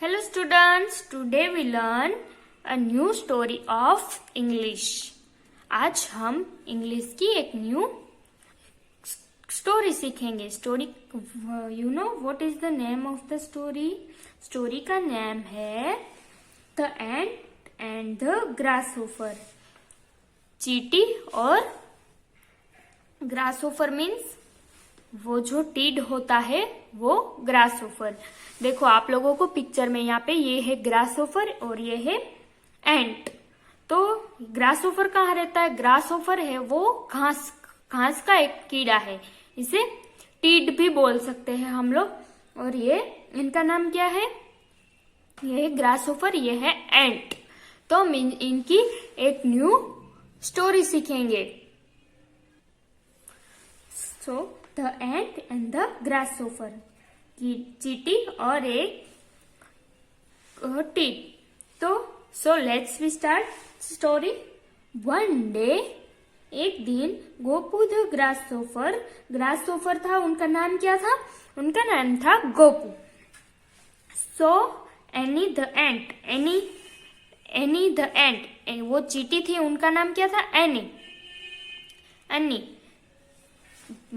Hello students, today we learn a new story of English. आज हम English की एक न्यू स्टोरी सीखेंगे. Story you know what is the name of the story? Story का name है the ant and the grasshopper. चींटी और ग्रासहोफर means वो जो टीड होता है वो ग्रासहोफर. देखो आप लोगों को पिक्चर में यहाँ पे ये है ग्रासहोफर और ये है एंट. तो ग्रासहोफर कहाँ रहता है? ग्रासहोफर है वो घास का एक कीड़ा है. इसे टीड भी बोल सकते हैं हम लोग. और ये इनका नाम क्या है? ये है ग्रासहोफर, ये है एंट. तो हम इनकी एक न्यू स्टोरी सीखेंगे. So the ant and the grasshopper. चींटी और एक टीड. तो so let's we start story. One day, एक दिन, गोपू द ग्रासहोफर. ग्रासहोफर था उनका नाम. क्या था? उनका नाम था Gopu. So Annie the ant, Annie the ant, वो चींटी थी, उनका नाम क्या था? Annie.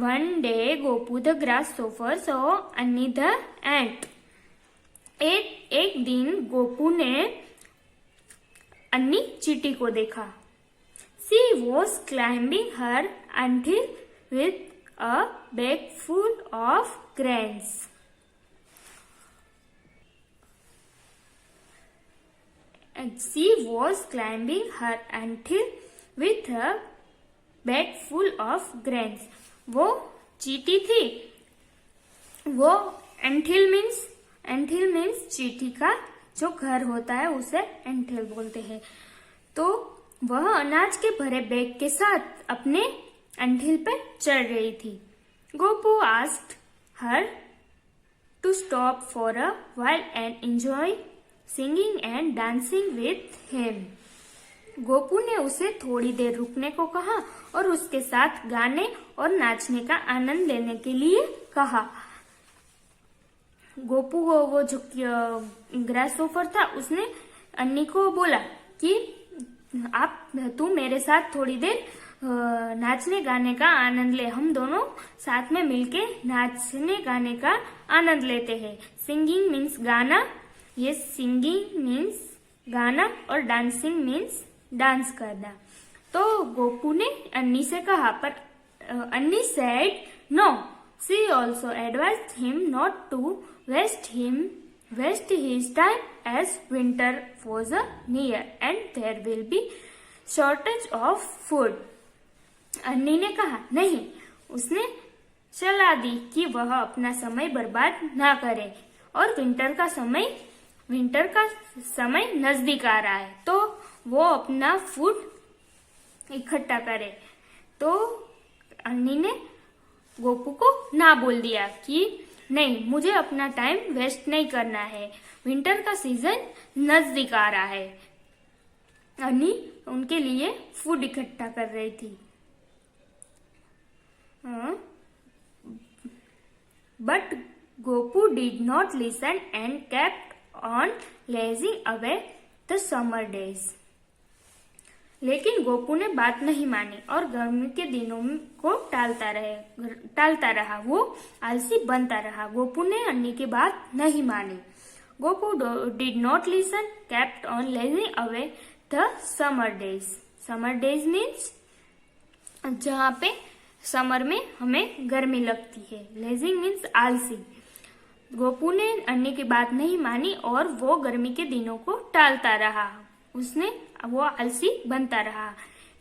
One day, Gopu the grasshopper saw Annie the ant. एक दिन गोपू ने अन्नी चींटी को देखा. She was climbing her until with a bag full of grains. And she was climbing her until with a bag full of grains. वो चींटी थी. वो एंटिल मीन्स चींटी का जो घर होता है उसे एंटिल बोलते हैं. तो वह अनाज के भरे बैग के साथ अपने एंटिल पे चढ़ रही थी. Gopu asked her to stop for a while and enjoy singing and dancing with him. Gopu ने उसे थोड़ी देर रुकने को कहा और उसके साथ गाने और नाचने का आनंद लेने के लिए कहा. गोपू वो जो ग्रासहोफर था उसने अन्नी को बोला कि तू मेरे साथ थोड़ी देर नाचने गाने का आनंद ले. हम दोनों साथ में मिलके नाचने गाने का आनंद लेते हैं. सिंगिंग मीन्स गाना. ये सिंगिंग मीन्स गाना और डांसिंग मीन्स डांस करना. तो गोपू ने अन्नी से कहा, पर Anni said no. She also advised him not to waste his time as winter was near and there will be shortage of food. Anni ने कहा नहीं. उसने सलाह दी कि वह अपना समय बर्बाद ना करे और विंटर का समय नजदीक आ रहा है तो वो अपना फूड इकट्ठा करे. तो अन्नी ने गोपू को ना बोल दिया कि नहीं, मुझे अपना टाइम वेस्ट नहीं करना है, विंटर का सीजन नजदीक आ रहा है. अन्नी उनके लिए फूड इकट्ठा कर रही थी. But Gopu did not listen and kept on lazing away the summer days. लेकिन गोपू ने बात नहीं मानी और गर्मी के दिनों को टालता रहा. वो आलसी बनता रहा. गोपू ने अन्नी की बात नहीं मानी. Gopu did not listen, kept on lazing away the summer days. Summer days means जहाँ पे समर में हमें गर्मी लगती है. लेजिंग मीन्स आलसी. गोपू ने अन्नी की बात नहीं मानी और वो गर्मी के दिनों को टालता रहा. वो आलसी बनता रहा.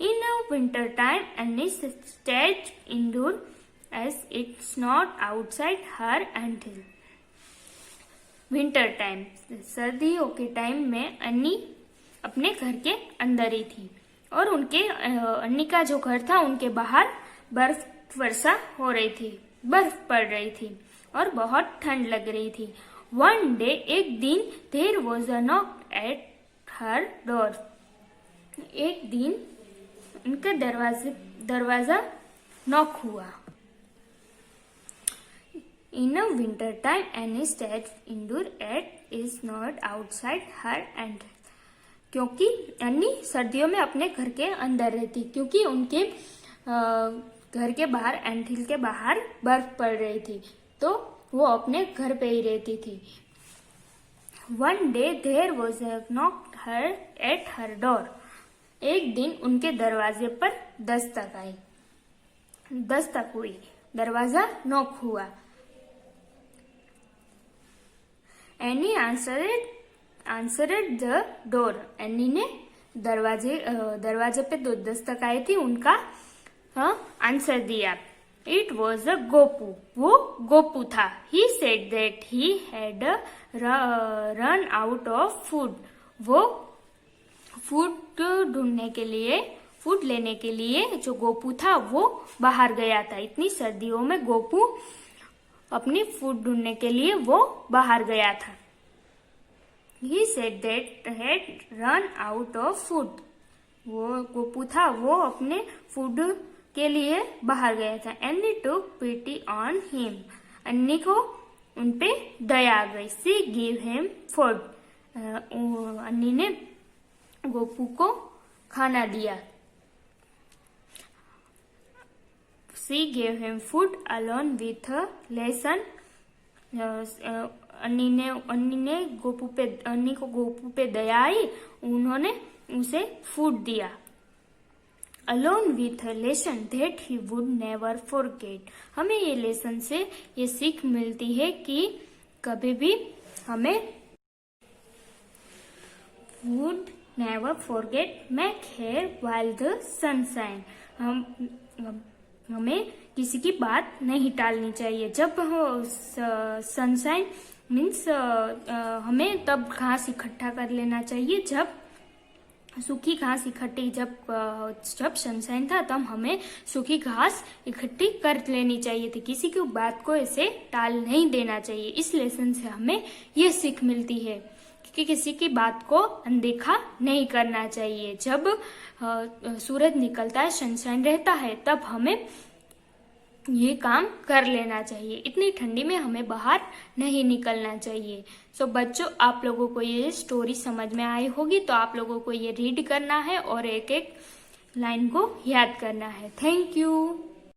In winter time Anni stayed indoor as it's not outside her until. Winter time, सर्दियों के टाइम में अन्नी अपने घर के अंदर ही थी और अन्नी का जो घर था उनके बाहर बर्फ वर्षा हो रही थी, बर्फ पड़ रही थी और बहुत ठंड लग रही थी. वन डे, एक दिन, there was a knock at her door. एक दिन उनके दरवाजा नॉक हुआ. In a winter time Annie stayed indoor at is not outside her and, क्योंकि अन्नी सर्दियों में अपने घर के अंदर रहती, क्योंकि उनके घर के बाहर एंटहिल के बाहर बर्फ पड़ रही थी, तो वो अपने घर पे ही रहती थी। One day there was a knock her at her door, एक दिन उनके दरवाजे पर दस्तक हुई, दरवाजा नॉक हुआ। एनी आंसरेड द डोर, एनी ने दरवाजे पे दो दस्तक आई थी, उनका आंसर दिया। इट वॉज अ गोपू, वो गोपू था। He said that he had run out of food, वो फूड लेने के लिए जो गोपू था वो बाहर गया था। इतनी सर्दियों में गोपू अपनी फूड ढूंढने के लिए वो बाहर गया था। He said that had run out of food, वो गोपू था, वो अपने फूड के लिए बाहर गया था। Annie took pity on him, अन्नी को उनपे दया आ गई। She gave him food, अन्नी ने गोपू को खाना दिया। She gave him food along with a lesson, अन्नी को गोपू पे दया आई, उन्होंने उसे फूड दिया। Along with a lesson that he would never forget, हमें ये लेसन से ये सीख मिलती है कि कभी भी हमें would never forget make hair while the sun shine, हमें किसी की बात नहीं टालनी चाहिए। जब सनशाइन मीन्स हमें तब घास इकट्ठा कर लेना चाहिए, जब सूखी घास इकट्ठी, जब सनशाइन था तब हमें सूखी घास इकट्ठी कर लेनी चाहिए थी। किसी की बात को ऐसे टाल नहीं देना चाहिए। इस लेसन से हमें ये सीख मिलती है कि किसी की बात को अनदेखा नहीं करना चाहिए। जब सूरज निकलता है, सनशाइन रहता है, तब हमें ये काम कर लेना चाहिए। इतनी ठंडी में हमें बाहर नहीं निकलना चाहिए। सो बच्चों, आप लोगों को ये स्टोरी समझ में आई होगी, तो आप लोगों को ये रीड करना है और एक एक लाइन को याद करना है। Thank you.